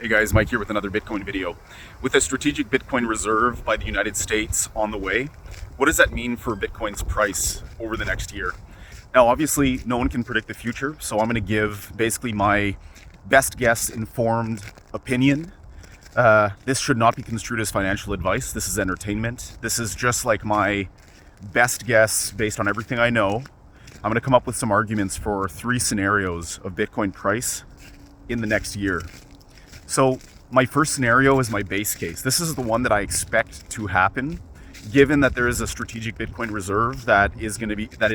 Hey guys, Mike here with another Bitcoin video. With a strategic Bitcoin reserve by the United States on the way, what does that mean for Bitcoin's price over the next year? Now, obviously, no one can predict the future, so I'm going to give basically my best guess informed opinion. This should not be construed as financial advice. This is entertainment. This is just like my best guess based on everything I know. I'm going to come up with some arguments for 3 scenarios of Bitcoin price in the next year. So my first scenario is my base case. This is the one that I expect to happen, given that there is a strategic Bitcoin reserve that is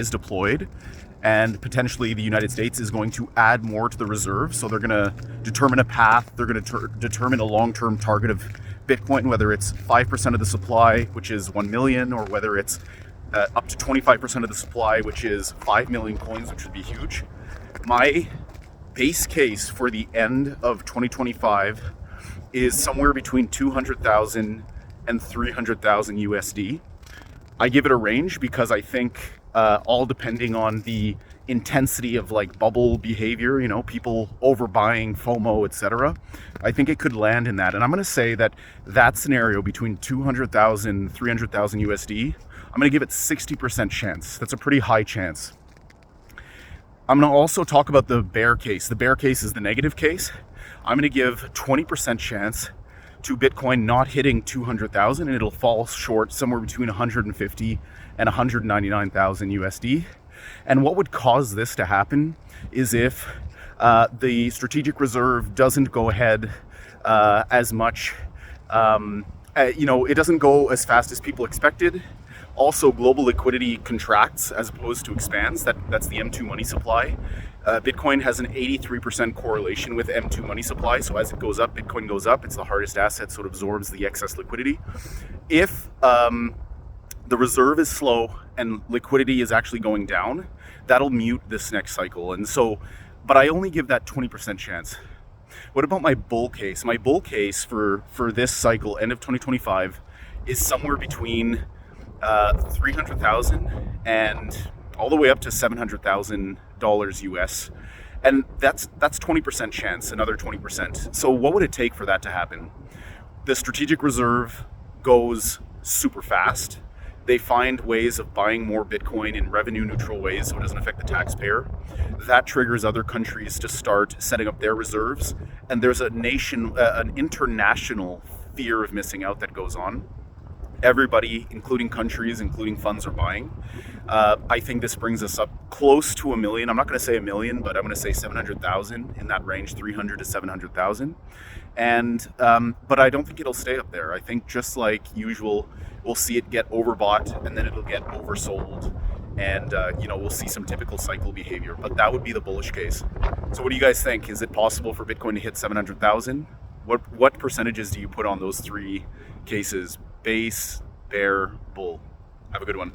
deployed, and potentially the United States is going to add more to the reserve. So they're going to determine a path. They're going to determine a long-term target of Bitcoin, whether it's 5% of the supply, which is 1 million, or whether it's up to 25% of the supply, which is 5 million coins, which would be huge. My base case for the end of 2025 is somewhere between 200,000 and 300,000 USD. I give it a range because I think all depending on the intensity of like bubble behavior, people overbuying, FOMO, etc. I think it could land in that. And I'm going to say that scenario between 200,000, 300,000 USD, I'm going to give it 60% chance. That's a pretty high chance. I'm going to also talk about the bear case. The bear case is the negative case. I'm going to give 20% chance to Bitcoin not hitting 200,000, and it'll fall short somewhere between 150 and 199,000 USD. And what would cause this to happen is if the strategic reserve doesn't go ahead as much, it doesn't go as fast as people expected. Also, global liquidity contracts as opposed to expands. That's the M2 money supply. Bitcoin has an 83% correlation with M2 money supply. So as it goes up, Bitcoin goes up. It's the hardest asset, so it absorbs the excess liquidity. If the reserve is slow and liquidity is actually going down, that'll mute this next cycle. And so, but I only give that 20% chance. What about my bull case? My bull case for this cycle, end of 2025, is somewhere between 300,000 and all the way up to $700,000 US. And that's 20% chance, another 20%. So what would it take for that to happen? The strategic reserve goes super fast. They find ways of buying more Bitcoin in revenue neutral ways so it doesn't affect the taxpayer. That triggers other countries to start setting up their reserves. And there's an international fear of missing out that goes on. Everybody, including countries, including funds, are buying. I think this brings us up close to 1 million. I'm not going to say 1 million, but I'm going to say 700,000, in that range, 300 to 700,000. And but I don't think it'll stay up there. I think just like usual, we'll see it get overbought and then it'll get oversold, and we'll see some typical cycle behavior. But that would be the bullish case. So what do you guys think? Is it possible for Bitcoin to hit 700,000? What percentages do you put on those 3 cases? Base, bear, bull. Have a good one.